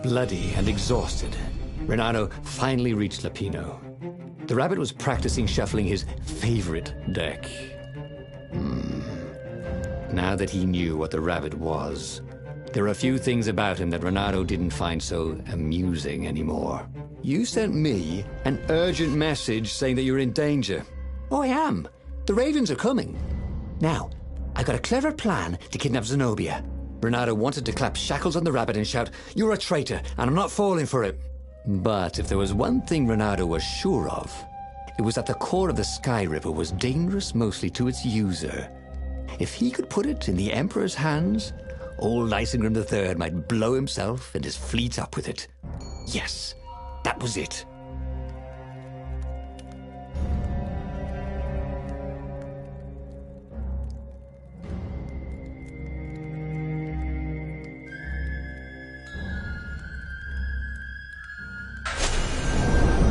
Bloody and exhausted, Renato finally reached Lapino. The rabbit was practicing shuffling his favorite deck. Now that he knew what the rabbit was, there were a few things about him that Renato didn't find so amusing anymore. You sent me an urgent message saying that you're in danger. Oh, I am. The ravens are coming. Now, I've got a clever plan to kidnap Zenobia. Renato wanted to clap shackles on the rabbit and shout, "You're a traitor, and I'm not falling for it." But if there was one thing Renato was sure of, it was that the core of the Sky River was dangerous mostly to its user. If he could put it in the Emperor's hands, old Isengrim III might blow himself and his fleet up with it. Yes, that was it.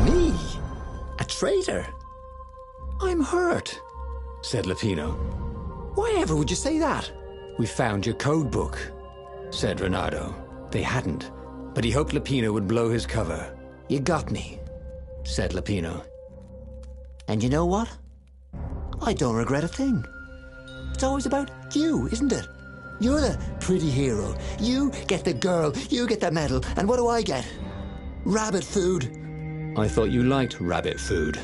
Me? A traitor? I'm hurt, said Lapino. Why ever would you say that? We found your code book, said Renato. They hadn't, but he hoped Lapino would blow his cover. You got me, said Lapino. And you know what? I don't regret a thing. It's always about you, isn't it? You're the pretty hero. You get the girl, you get the medal, and what do I get? Rabbit food. I thought you liked rabbit food.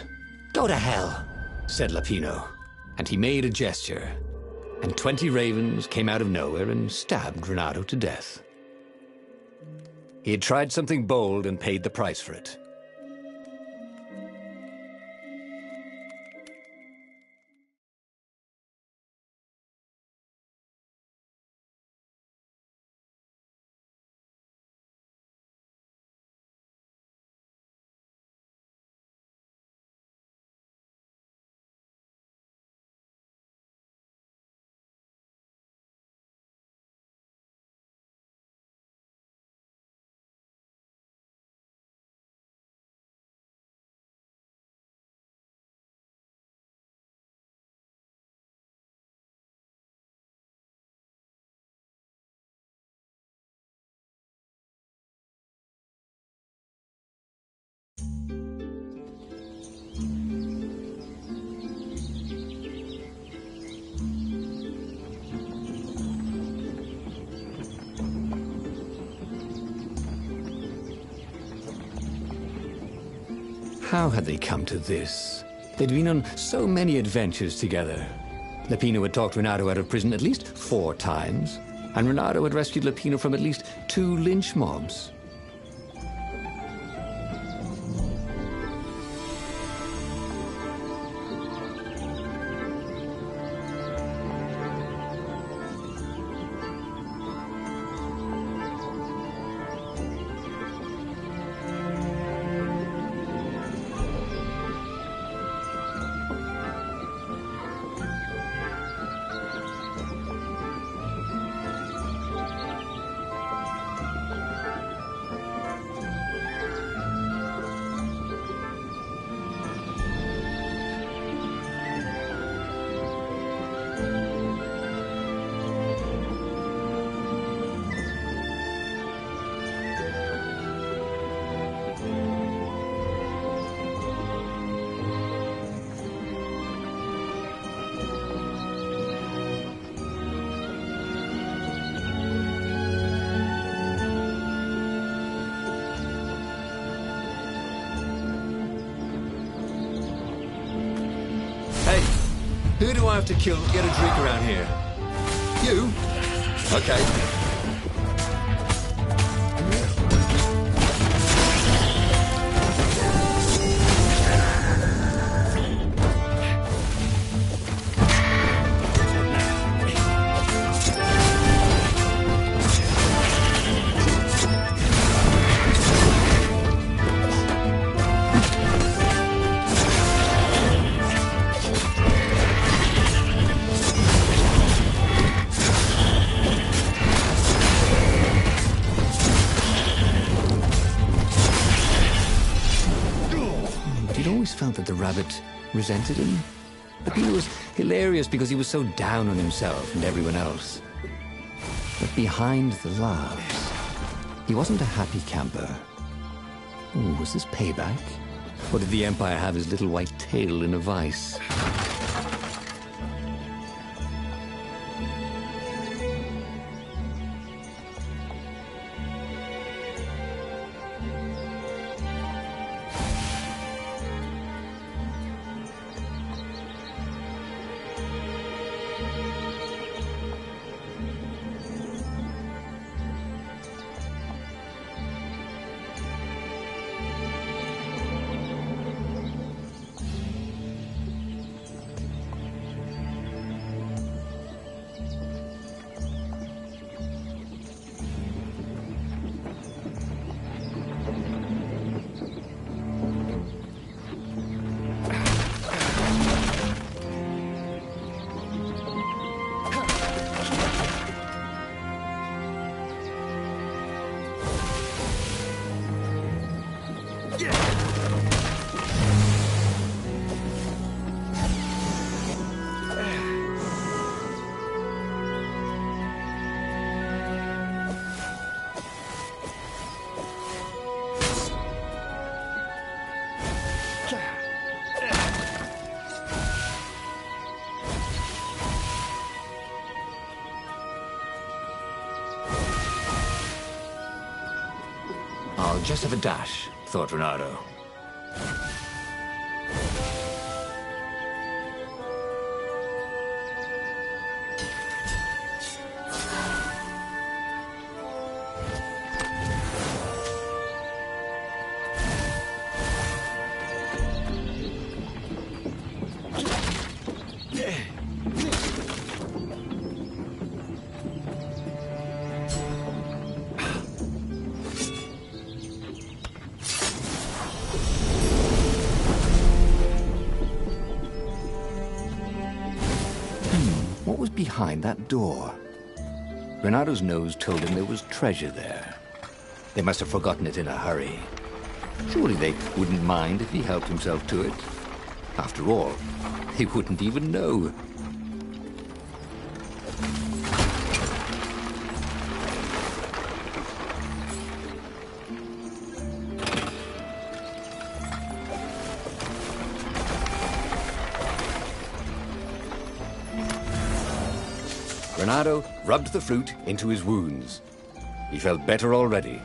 Go to hell, said Lapino, and he made a gesture. And 20 ravens came out of nowhere and stabbed Renato to death. He had tried something bold and paid the price for it. How had they come to this? They'd been on so many adventures together. Lapino had talked Renato out of prison at least 4 times, and Renato had rescued Lapino from at least 2 lynch mobs. Who do I have to kill to get a drink around here? You? Okay. Felt that the rabbit resented him. Lapino was hilarious because he was so down on himself and everyone else. But behind the laughs, He wasn't a happy camper. Ooh, was this payback? Or did the Empire have his little white tail in a vice? I'll just have a dash, thought Renato. What was behind that door? Renato's nose told him there was treasure there. They must have forgotten it in a hurry. Surely they wouldn't mind if he helped himself to it. After all, they wouldn't even know. Renato rubbed the fruit into his wounds. He felt better already.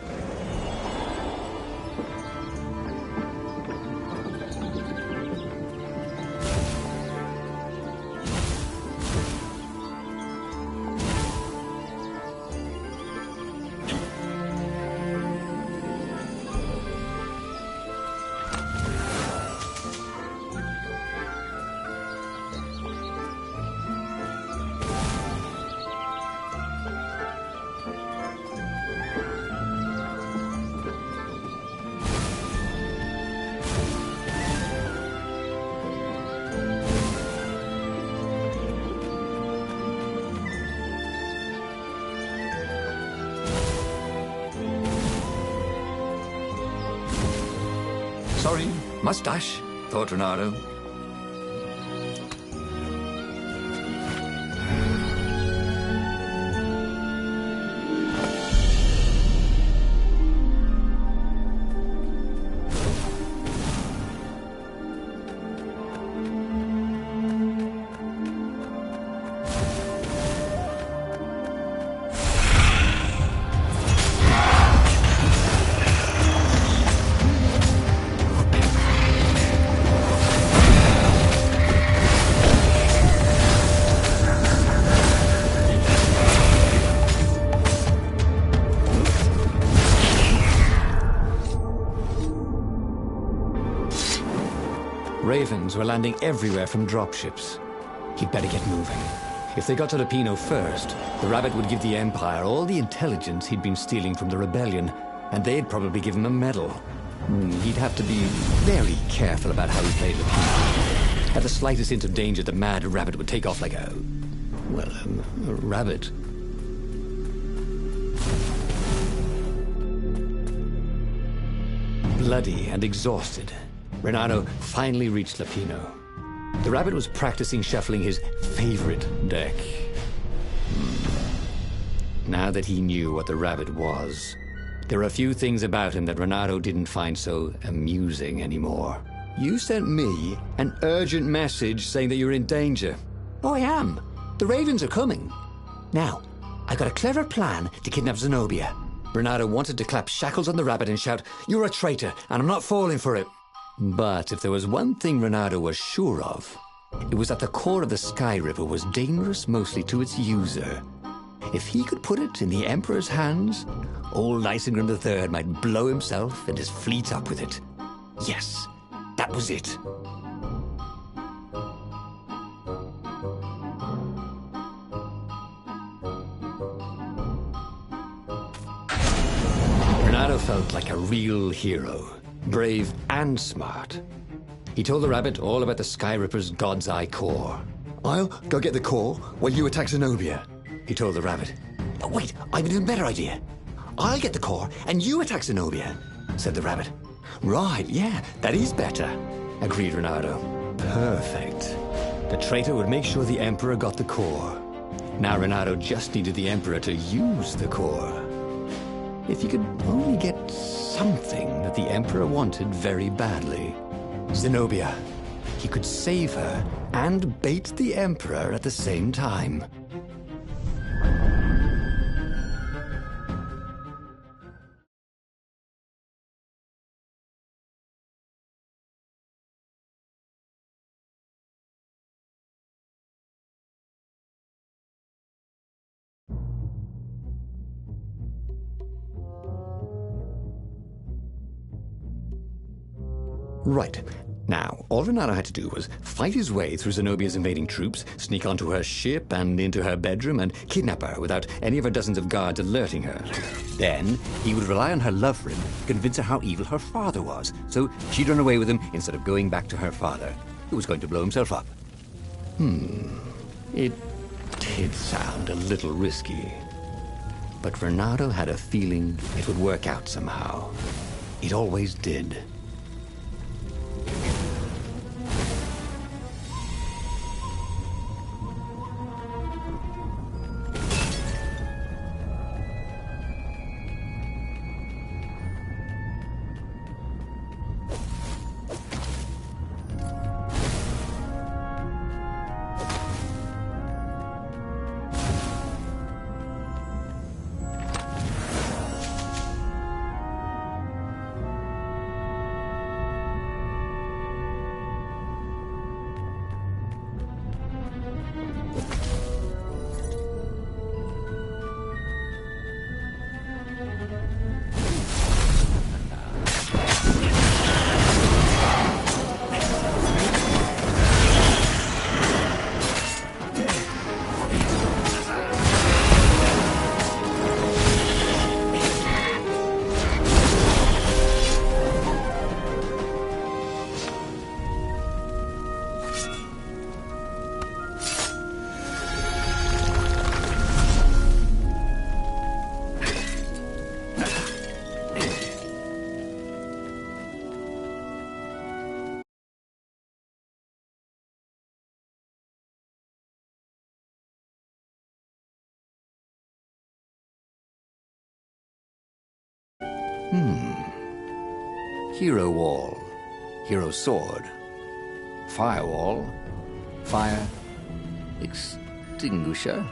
Sorry, mustache, thought Renato. Ravens were landing everywhere from dropships. He'd better get moving. If they got to Lupino first, the rabbit would give the Empire all the intelligence he'd been stealing from the rebellion, and they'd probably give him a medal. He'd have to be very careful about how he played Lupino. At the slightest hint of danger, the mad rabbit would take off like a rabbit. Bloody and exhausted, Renato finally reached Lupino. The rabbit was practicing shuffling his favorite deck. Now that he knew what the rabbit was, There are a few things about him that Renato didn't find so amusing anymore. You sent me an urgent message saying that you're in danger. Oh, I am. The Ravens are coming. Now, I got a clever plan to kidnap Zenobia. Renato wanted to clap shackles on the rabbit and shout, "You're a traitor, and I'm not falling for it." But if there was one thing Renato was sure of, it was that the core of the Sky Ripper was dangerous mostly to its user. If he could put it in the Emperor's hands, old Isengrim III might blow himself and his fleet up with it. Yes, that was it. Renato felt like a real hero, brave and smart. He told the rabbit all about the Sky Ripper's God's Eye core. "I'll go get the core while you attack Zenobia," he told the rabbit. "Oh, wait, I have an even better idea. I'll get the core and you attack Zenobia," said the rabbit. "Right, yeah, that is better," agreed Renato. Perfect. The traitor would make sure the Emperor got the core. Now Renato just needed the Emperor to use the core. If he could only get something that the Emperor wanted very badly. Zenobia. He could save her and bait the Emperor at the same time. Right. Now, all Renato had to do was fight his way through Zenobia's invading troops, sneak onto her ship and into her bedroom, and kidnap her without any of her dozens of guards alerting her. Then, he would rely on her love for him to convince her how evil her father was, so she'd run away with him instead of going back to her father, who was going to blow himself up. It did sound a little risky. But Renato had a feeling it would work out somehow. It always did. Hero wall, hero sword, firewall, fire extinguisher.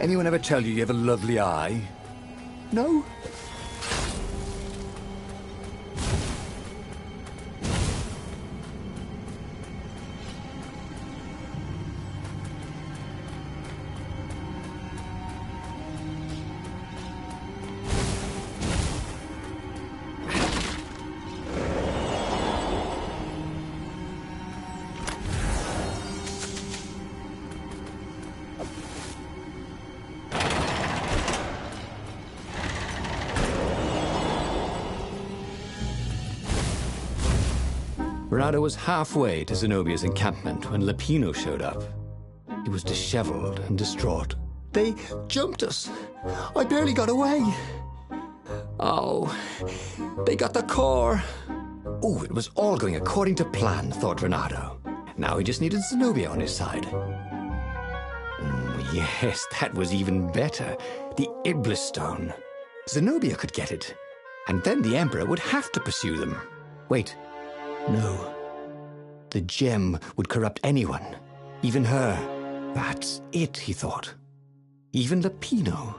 Anyone ever tell you you have a lovely eye? No? Renato was halfway to Zenobia's encampment when Lupino showed up. He was disheveled and distraught. They jumped us. I barely got away. Oh, they got the core. Oh, it was all going according to plan, thought Renato. Now he just needed Zenobia on his side. Yes, that was even better. The Iblis Stone. Zenobia could get it. And then the Emperor would have to pursue them. Wait. No. The gem would corrupt anyone, even her. That's it, he thought. Even Lupino.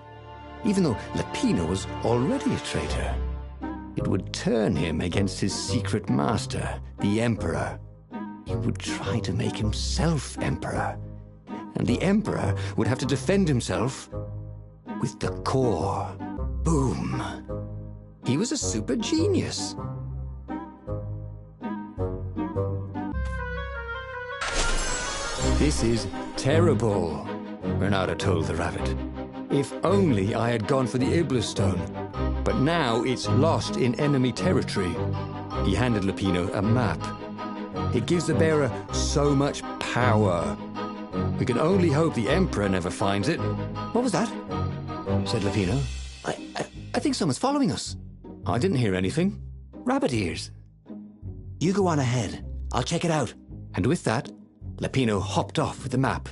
Even though Lupino was already a traitor. It would turn him against his secret master, the Emperor. He would try to make himself Emperor. And the Emperor would have to defend himself with the core. Boom. He was a super genius. This is terrible, Renato told the rabbit. If only I had gone for the Iblis Stone. But now it's lost in enemy territory. He handed Lupino a map. It gives the bearer so much power. We can only hope the Emperor never finds it. What was that? Said Lupino. I think someone's following us. I didn't hear anything. Rabbit ears. You go on ahead. I'll check it out. And with that, Lupino hopped off with the map.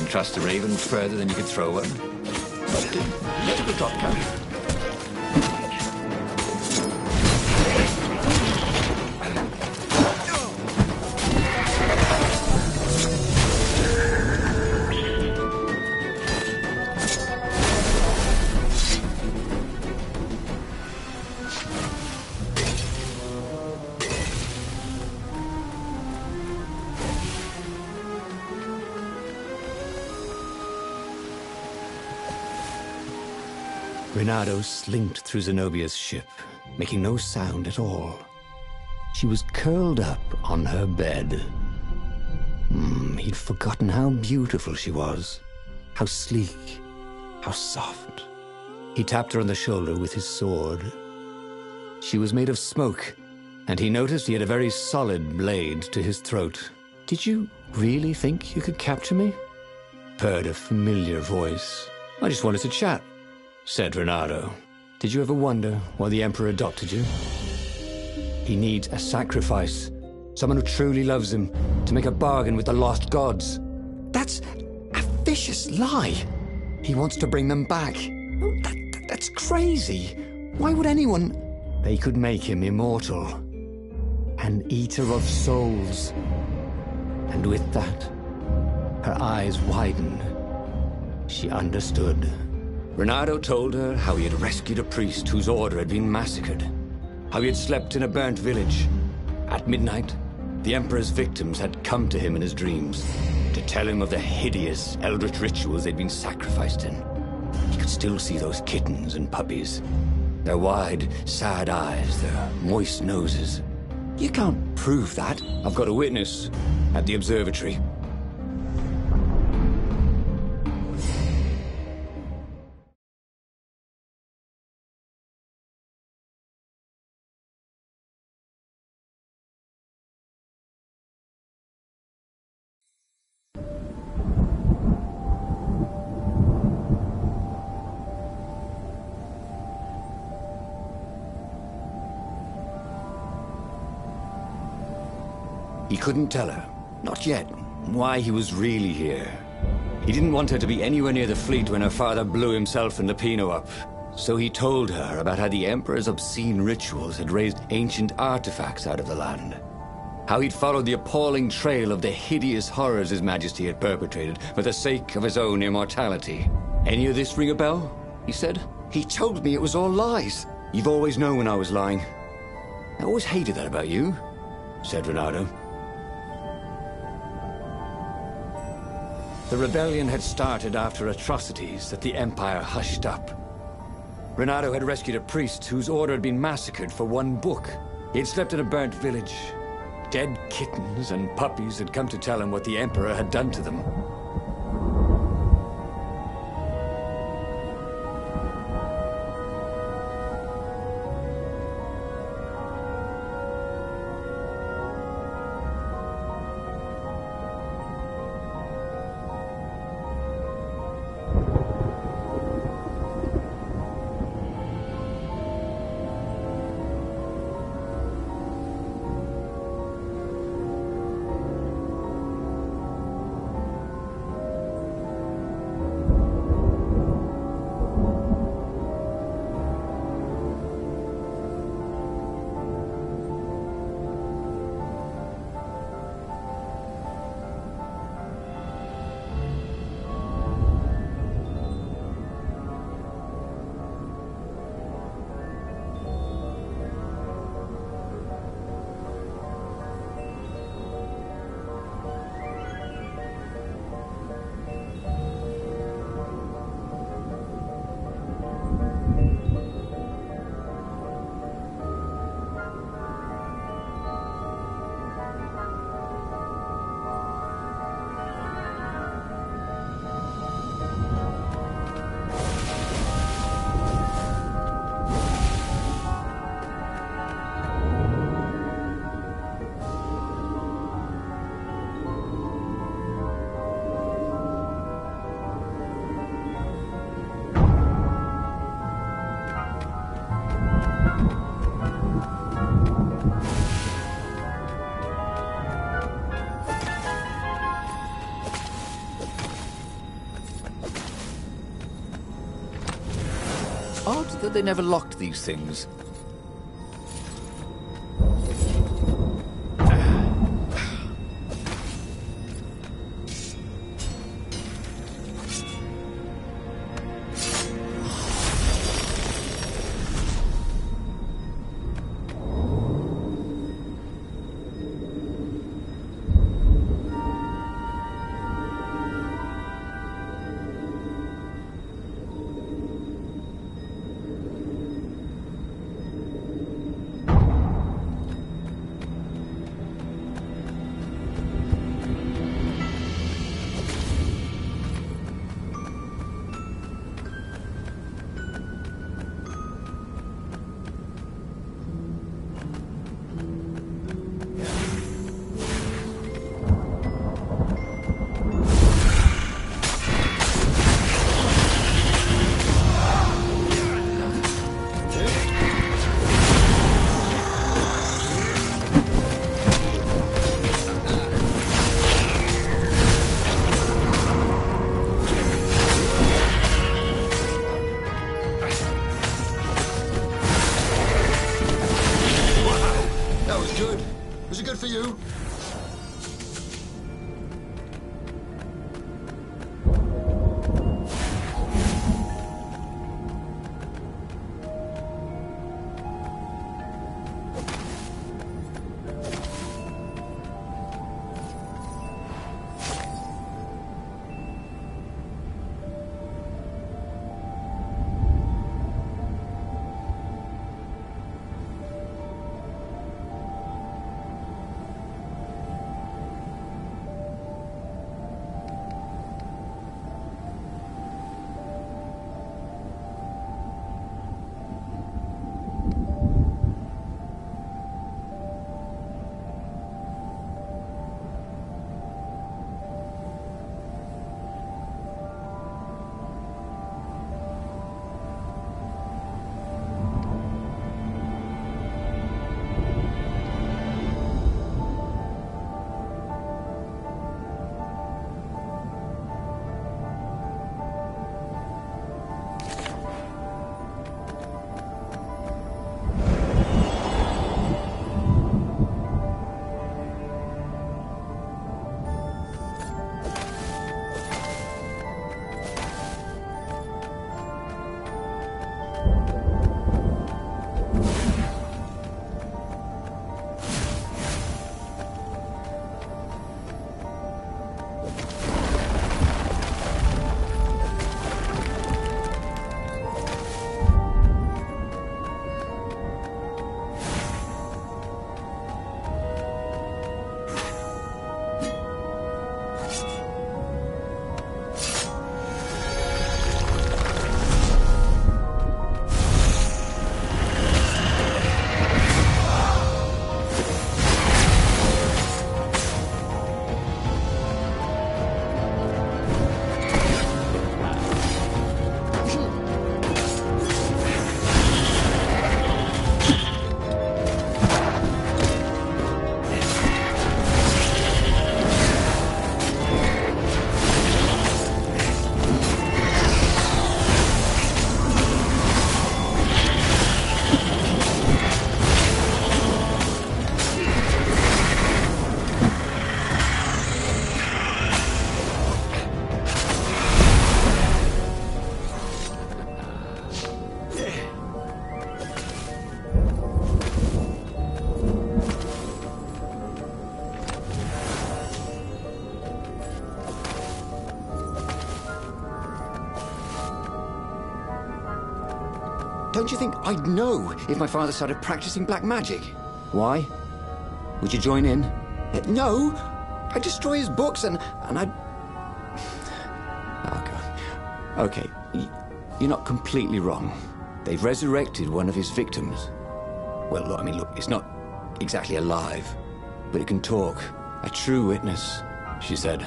Trust a raven further than you could throw one. But let it drop count. Renato slinked through Zenobia's ship, making no sound at all. She was curled up on her bed. He'd forgotten how beautiful she was, how sleek, how soft. He tapped her on the shoulder with his sword. She was made of smoke, and he noticed he had a very solid blade to his throat. "Did you really think you could capture me?" purred a familiar voice. "I just wanted to chat," said Renato. "Did you ever wonder why the Emperor adopted you? He needs a sacrifice, someone who truly loves him, to make a bargain with the lost gods." "That's a vicious lie. He wants to bring them back." Oh, that's crazy. Why would anyone... They could make him immortal, an eater of souls. And with that, her eyes widened. She understood. Renato told her how he had rescued a priest whose order had been massacred, how he had slept in a burnt village. At midnight, the Emperor's victims had come to him in his dreams to tell him of the hideous eldritch rituals they'd been sacrificed in. He could still see those kittens and puppies. Their wide, sad eyes, their moist noses. You can't prove that. I've got a witness at the observatory. He couldn't tell her, not yet, why he was really here. He didn't want her to be anywhere near the fleet when her father blew himself and Lupino up. So he told her about how the Emperor's obscene rituals had raised ancient artifacts out of the land. How he'd followed the appalling trail of the hideous horrors His Majesty had perpetrated for the sake of his own immortality. Any of this ring a bell? He said. He told me it was all lies. You've always known when I was lying. I always hated that about you, said Renato. The rebellion had started after atrocities that the Empire hushed up. Renato had rescued a priest whose order had been massacred for one book. He had slept in a burnt village. Dead kittens and puppies had come to tell him what the Emperor had done to them. Odd that they never locked these things. Don't you think I'd know if my father started practicing black magic? Why? Would you join in? No! I'd destroy his books and I'd... Oh, God. Okay, you're not completely wrong. They've resurrected one of his victims. Well, look, it's not exactly alive, but it can talk. A true witness, she said.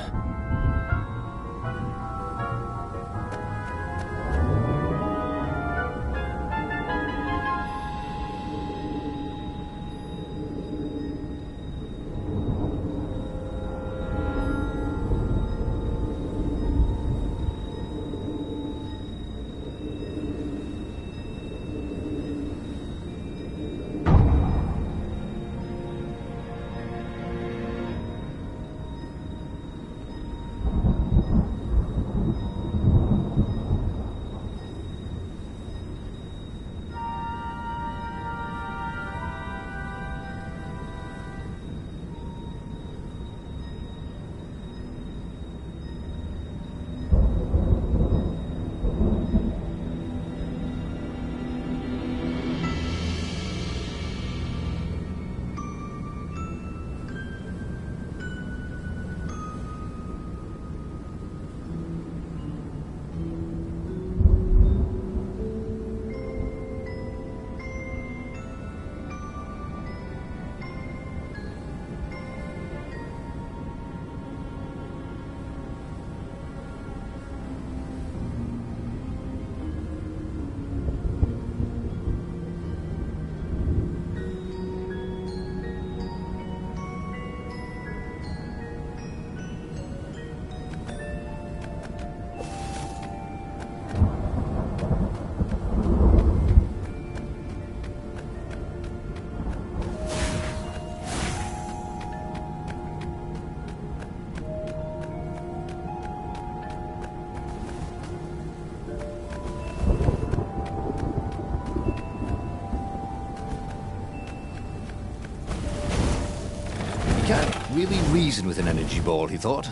Really reason with an energy ball, he thought.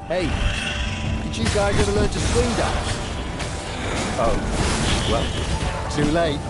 Hey, did you guys ever learn to swing dance? Oh, well, too late.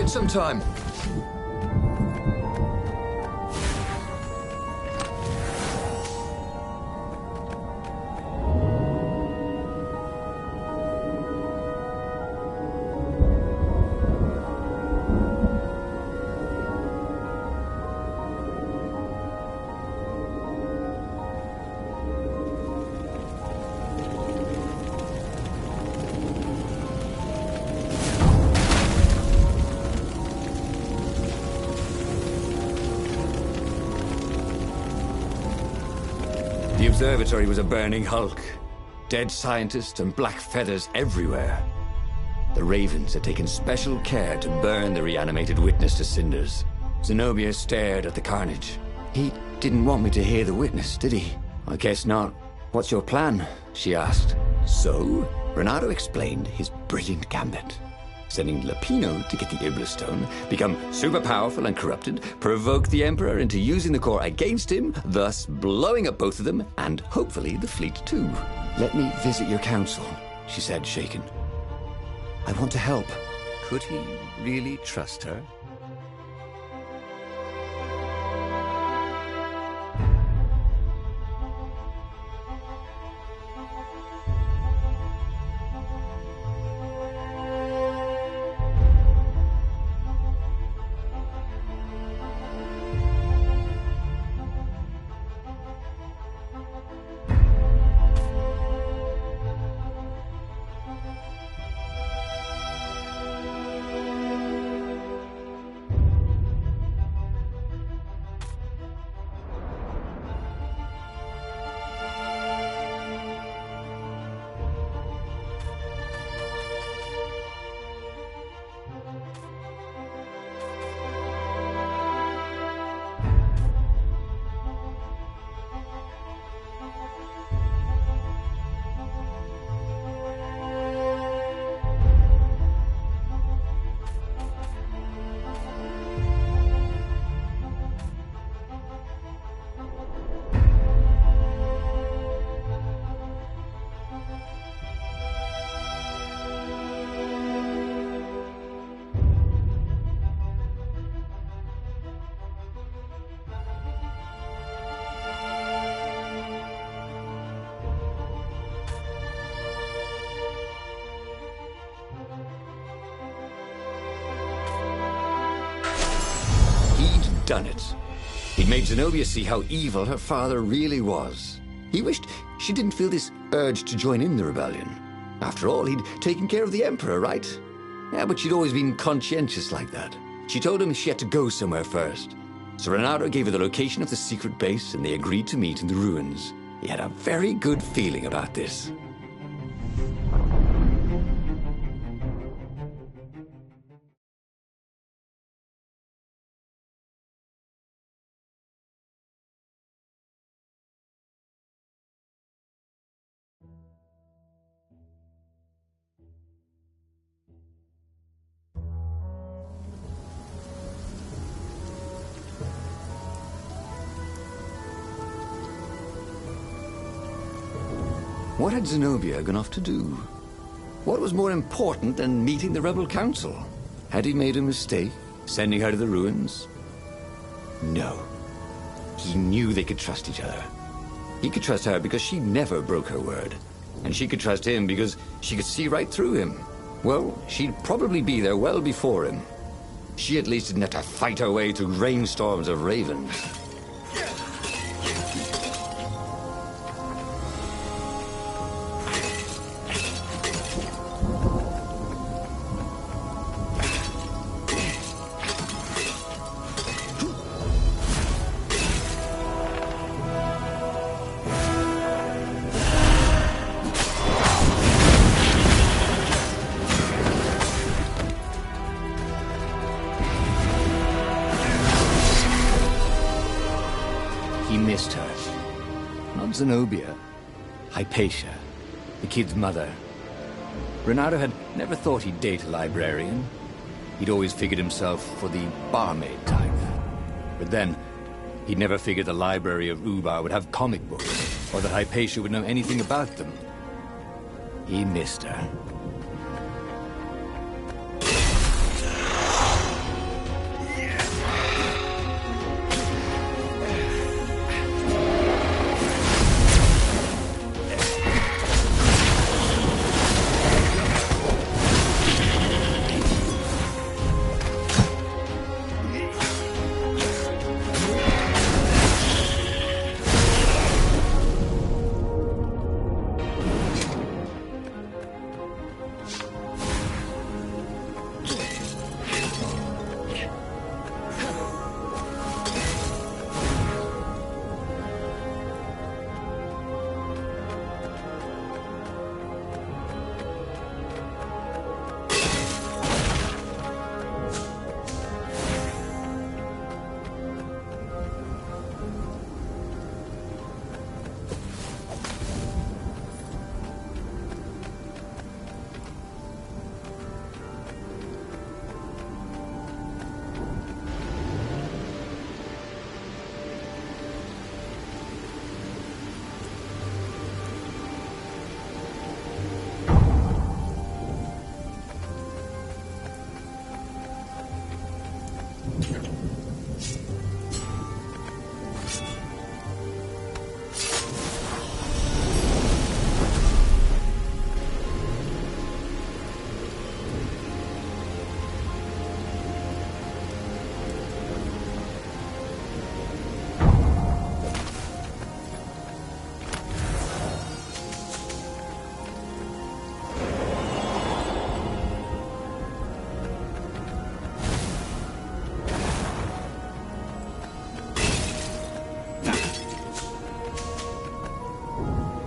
Sometime. The observatory was a burning hulk. Dead scientists and black feathers everywhere. The Ravens had taken special care to burn the reanimated witness to cinders. Zenobia stared at the carnage. He didn't want me to hear the witness, did he? I guess not. What's your plan? She asked. So, Renato explained his brilliant gambit. Sending Lapino to get the Iblis Stone, become super powerful and corrupted, provoke the Emperor into using the core against him, thus blowing up both of them, and hopefully the fleet too. Let me visit your council, she said, shaken. I want to help. Could he really trust her? he'd done it. He'd made Zenobia see how evil her father really was. He wished she didn't feel this urge to join in the rebellion. After all, he'd taken care of the Emperor, right? Yeah, but she'd always been conscientious like that. She told him she had to go somewhere first. So Renato gave her the location of the secret base, and they agreed to meet in the ruins. He had a very good feeling about this. What had Zenobia gone off to do? What was more important than meeting the rebel council? Had he made a mistake, sending her to the ruins? No. He knew they could trust each other. He could trust her because she never broke her word. And she could trust him because she could see right through him. Well, she'd probably be there well before him. She at least didn't have to fight her way through rainstorms of ravens. He missed her. Not Zenobia. Hypatia, the kid's mother. Renato had never thought he'd date a librarian. He'd always figured himself for the barmaid type. But then, he'd never figured the library of Ubar would have comic books, or that Hypatia would know anything about them. He missed her.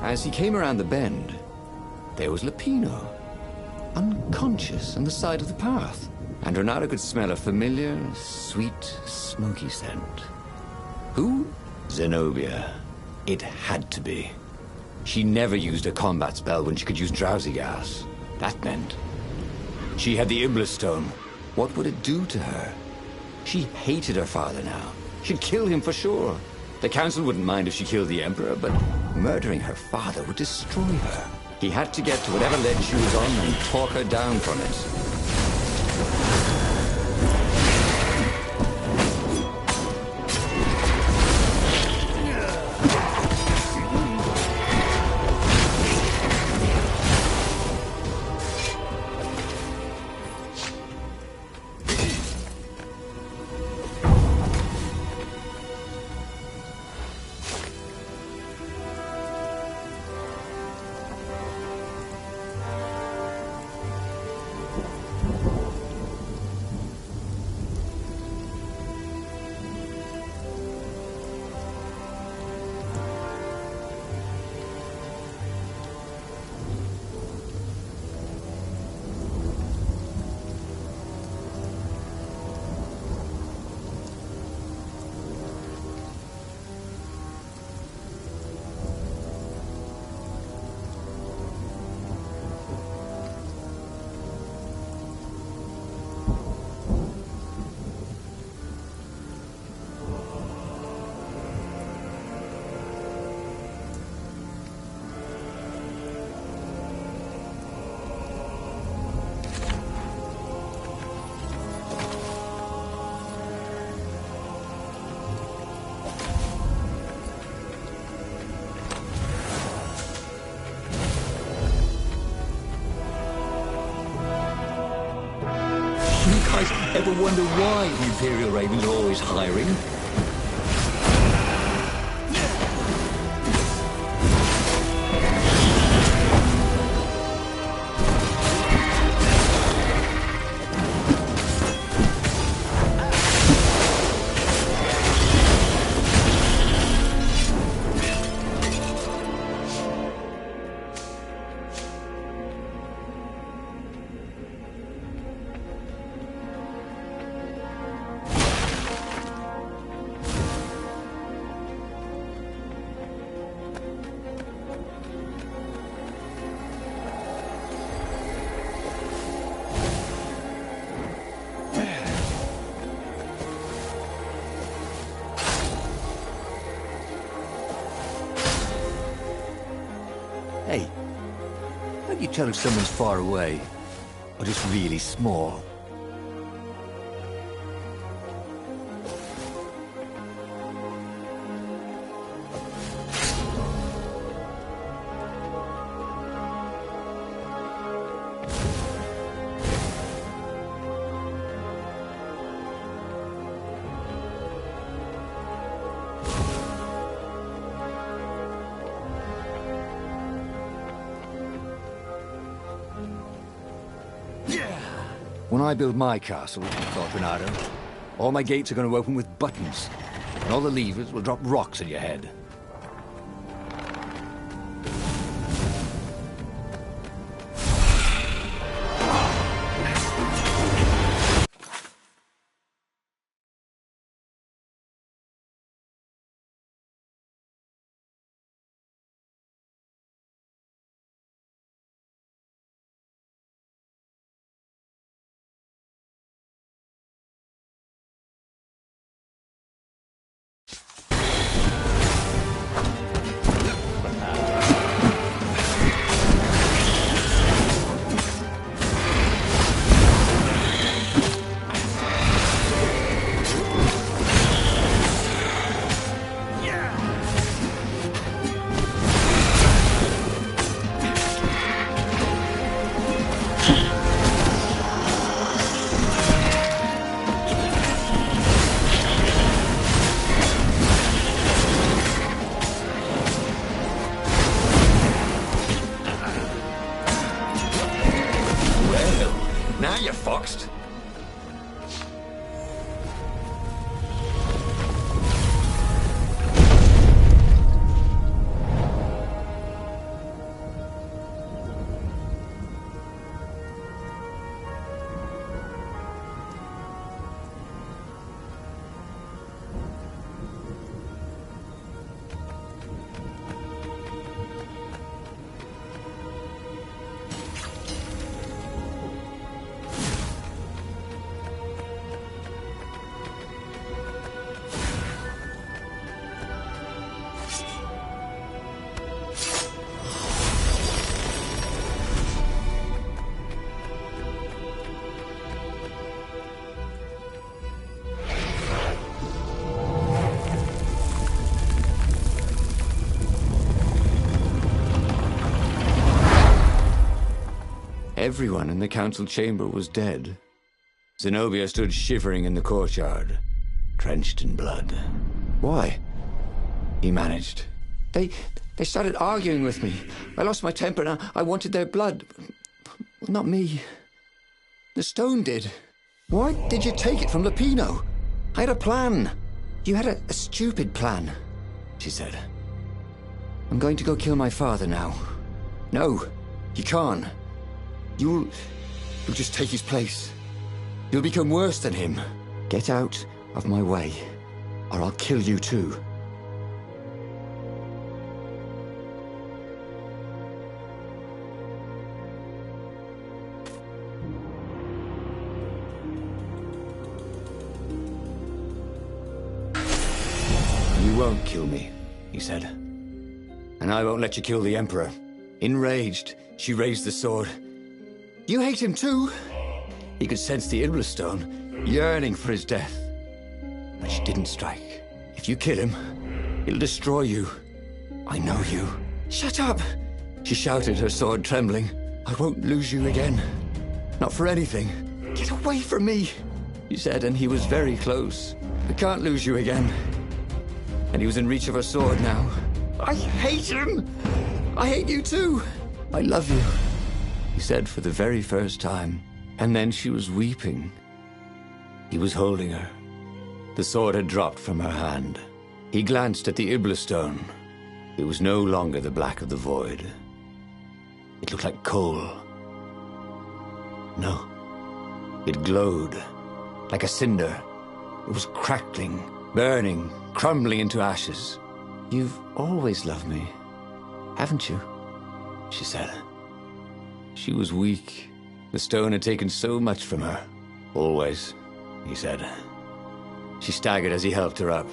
As he came around the bend, there was Lupino, unconscious on the side of the path. And Renato could smell a familiar, sweet, smoky scent. Who? Zenobia. It had to be. She never used a combat spell when she could use drowsy gas. That meant she had the Iblis Stone. What would it do to her? She hated her father now. She'd kill him for sure. The council wouldn't mind if she killed the Emperor, but murdering her father would destroy her. He had to get to whatever ledge she was on and talk her down from it. Ever wonder why the Imperial Ravens are always hiring? Hey, can't you tell if someone's far away, or just really small? When I build my castle, thought Bernardo, all my gates are going to open with buttons, and all the levers will drop rocks at your head. Now you're foxed. Everyone in the council chamber was dead. Zenobia stood shivering in the courtyard, drenched in blood. Why? He managed. They started arguing with me. I lost my temper and I wanted their blood. Well, not me. The stone did. Why did you take it from Lupino? I had a plan. You had a stupid plan, she said. I'm going to go kill my father now. No, you can't. You'll just take his place. You'll become worse than him. Get out of my way, or I'll kill you too. You won't kill me, he said. And I won't let you kill the Emperor. Enraged, she raised the sword. You hate him too? He could sense the Iblis stone, yearning for his death. But she didn't strike. If you kill him, he'll destroy you. I know you. Shut up! She shouted, her sword trembling. I won't lose you again. Not for anything. Get away from me! he said, and he was very close. We can't lose you again. And he was in reach of her sword now. I hate him! I hate you too! I love you, he said for the very first time. And then she was weeping. He was holding her. The sword had dropped from her hand. He glanced at the Ibla stone. It was no longer the black of the void. It looked like coal. No. It glowed, like a cinder. It was crackling, burning, crumbling into ashes. You've always loved me, haven't you? She said. She was weak. The stone had taken so much from her. Always, he said. She staggered as he helped her up.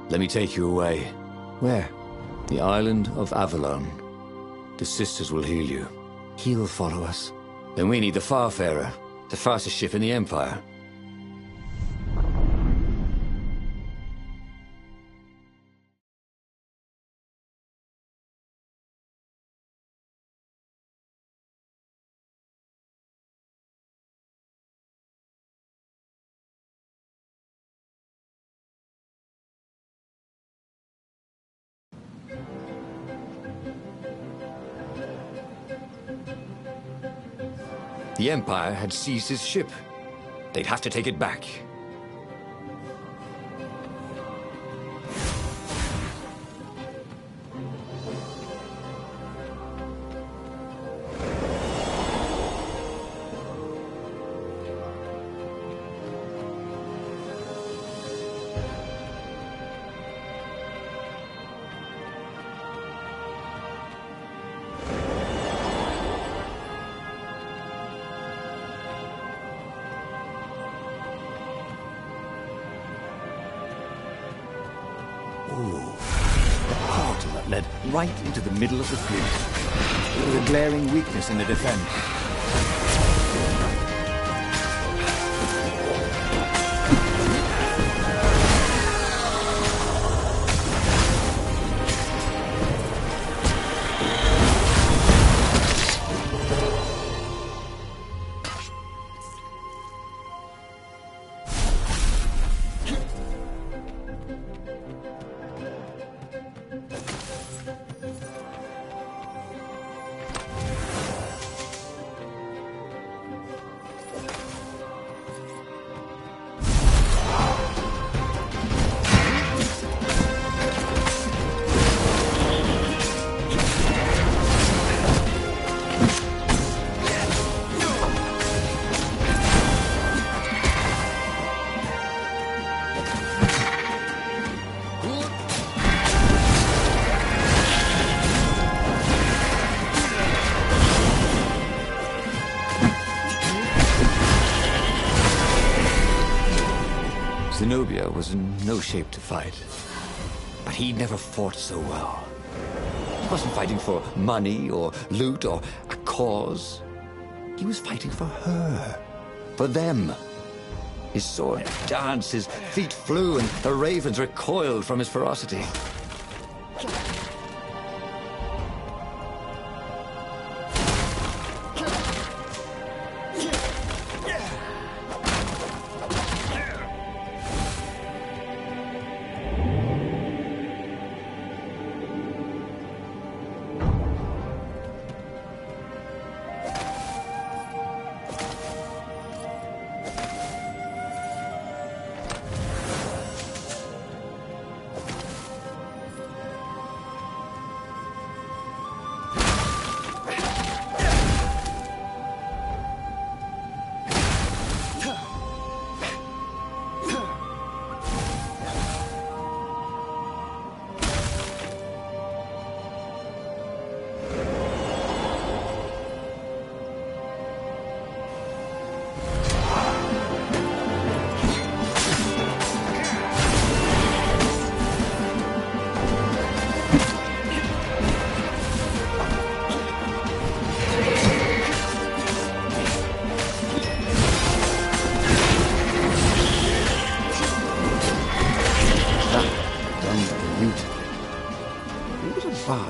Let me take you away. Where? The island of Avalon. The sisters will heal you. He'll follow us. Then we need the Farfarer, the fastest ship in the Empire. The Empire had seized his ship. They'd have to take it back. The portal that led right into the middle of the fleet. There was a glaring weakness in the defense. Zenobia was in no shape to fight. But he'd never fought so well. He wasn't fighting for money or loot or a cause. He was fighting for her. For them. His sword danced, his feet flew, and the ravens recoiled from his ferocity.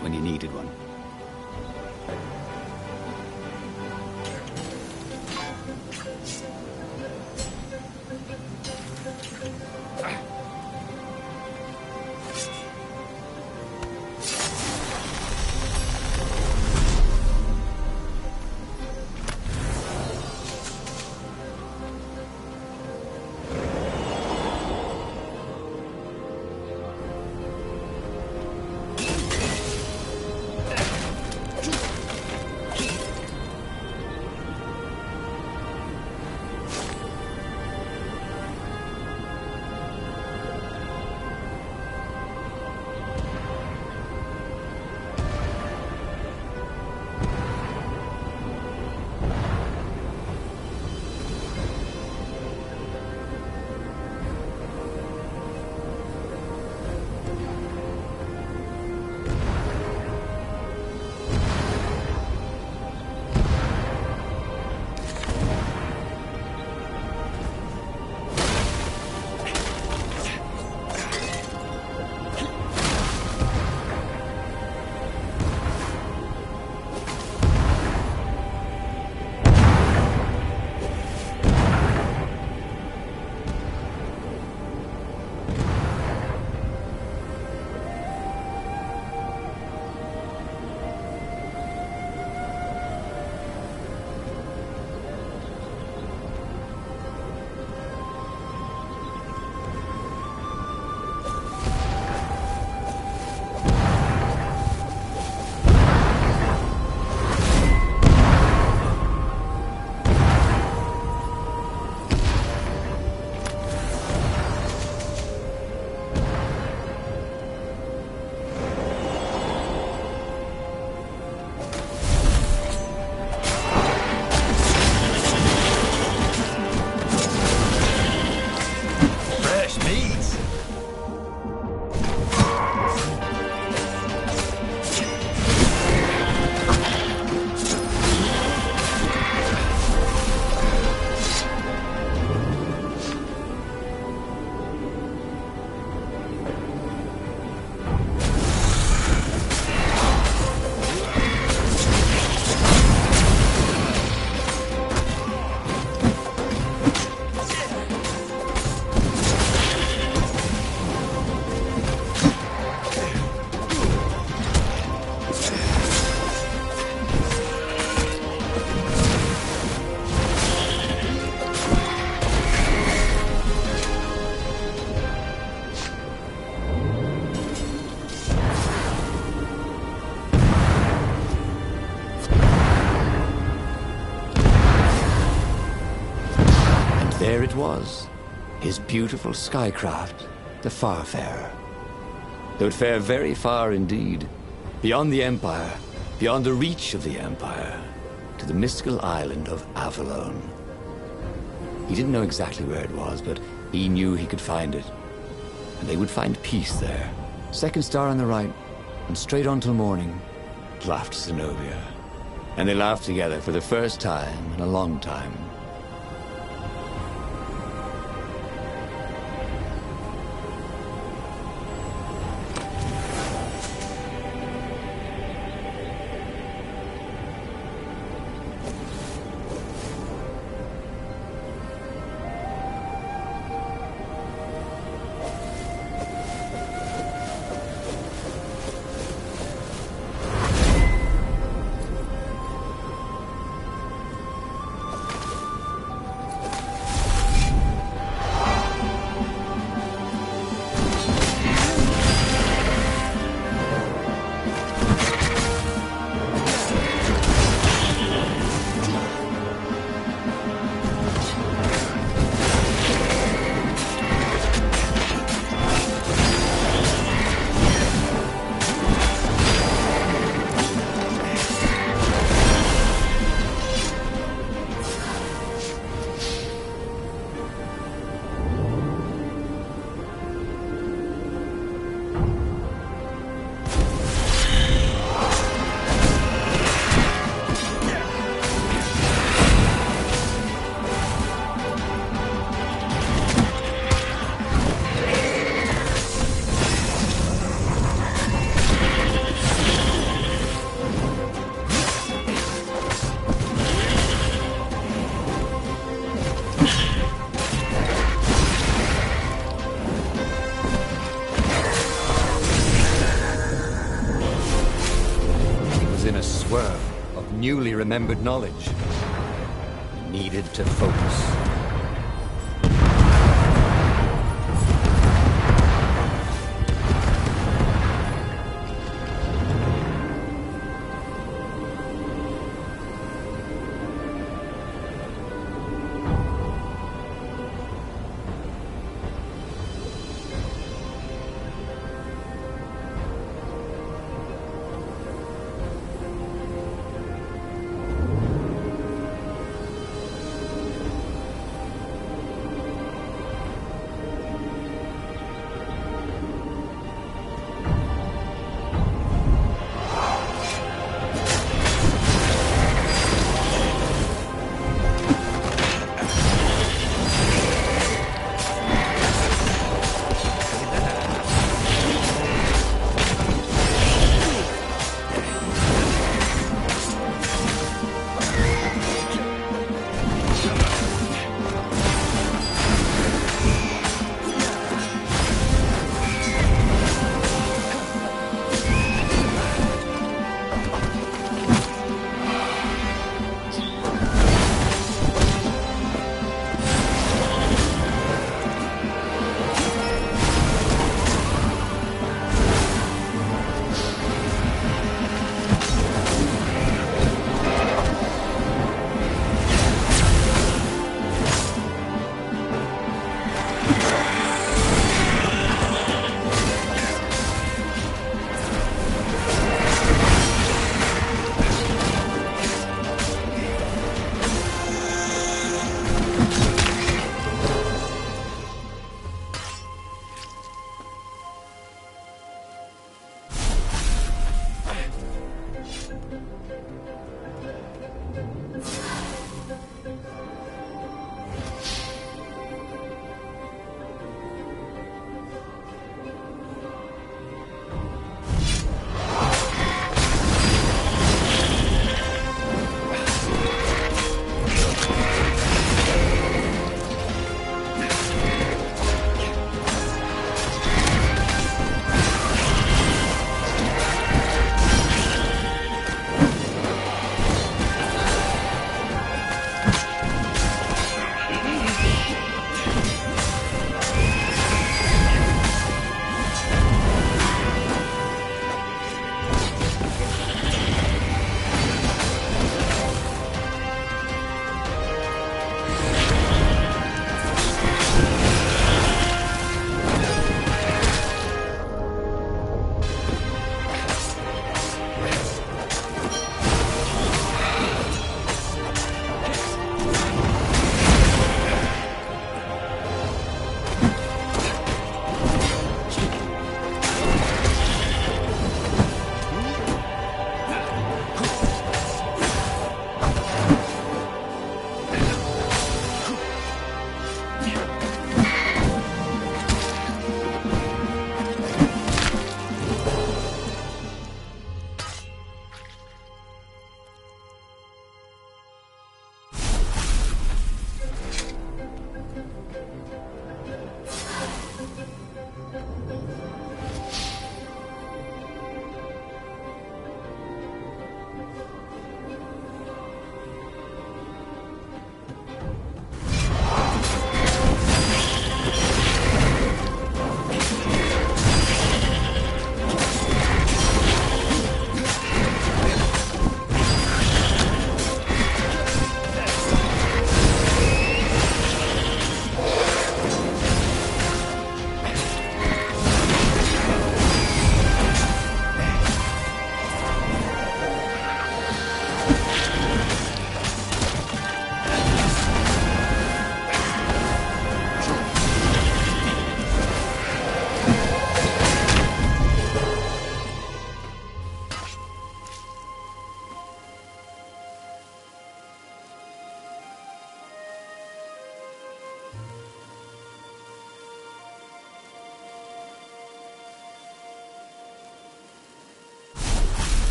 When you needed one. there it was, his beautiful skycraft, the Farfarer. They would fare very far indeed, beyond the Empire, beyond the reach of the Empire, to the mystical island of Avalon. He didn't know exactly where it was, but he knew he could find it. And they would find peace there. Second star on the right, and straight on till morning, laughed Zenobia. And they laughed together for the first time in a long time. Newly remembered knowledge. He needed to focus.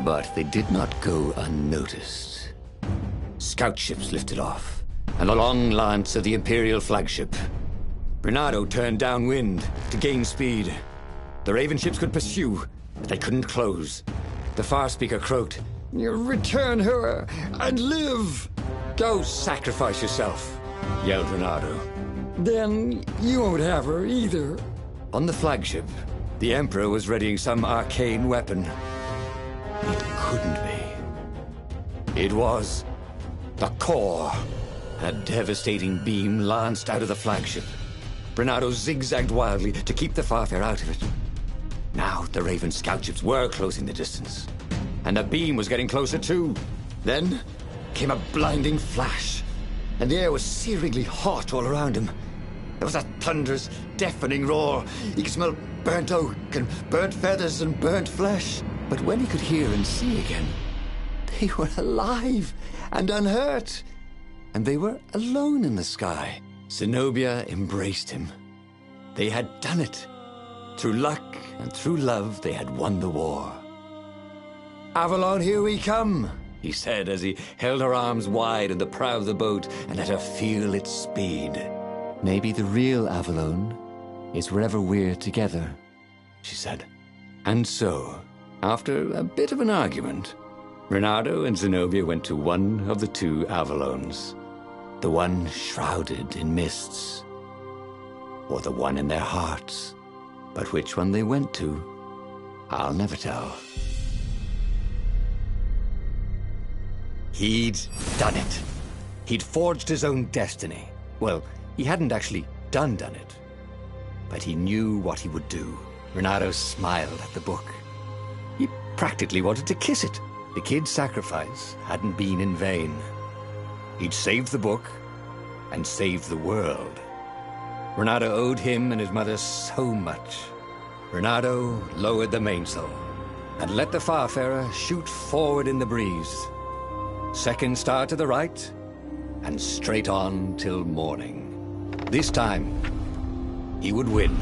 But they did not go unnoticed. Scout ships lifted off, and the long lance of the Imperial flagship. Bernardo turned downwind to gain speed. The Raven ships could pursue, but they couldn't close. The far speaker croaked, "Return her and live!" "Go sacrifice yourself," yelled Bernardo. "Then you won't have her either." On the flagship, the Emperor was readying some arcane weapon. It couldn't be. It was the core. A devastating beam lanced out of the flagship. Bernardo zigzagged wildly to keep the Farfair out of it. Now the Raven scout ships were closing the distance, and the beam was getting closer too. Then came a blinding flash, and the air was searingly hot all around him. There was a thunderous, deafening roar. He could smell burnt oak and burnt feathers and burnt flesh. But when he could hear and see again, they were alive and unhurt. And they were alone in the sky. Zenobia embraced him. They had done it. Through luck and through love, they had won the war. "Avalon, here we come," he said as he held her arms wide in the prow of the boat and let her feel its speed. "Maybe the real Avalon is wherever we're together," she said. And so, after a bit of an argument, Bernardo and Zenobia went to one of the two Avalons. The one shrouded in mists, or the one in their hearts. But which one they went to, I'll never tell. He'd done it. He'd forged his own destiny. Well, he hadn't actually done it, but he knew what he would do. Bernardo smiled at the book. He practically wanted to kiss it. The kid's sacrifice hadn't been in vain. He'd saved the book and saved the world. Bernardo owed him and his mother so much. Bernardo lowered the mainsail and let the Farfarer shoot forward in the breeze. Second star to the right, and straight on till morning. This time, he would win.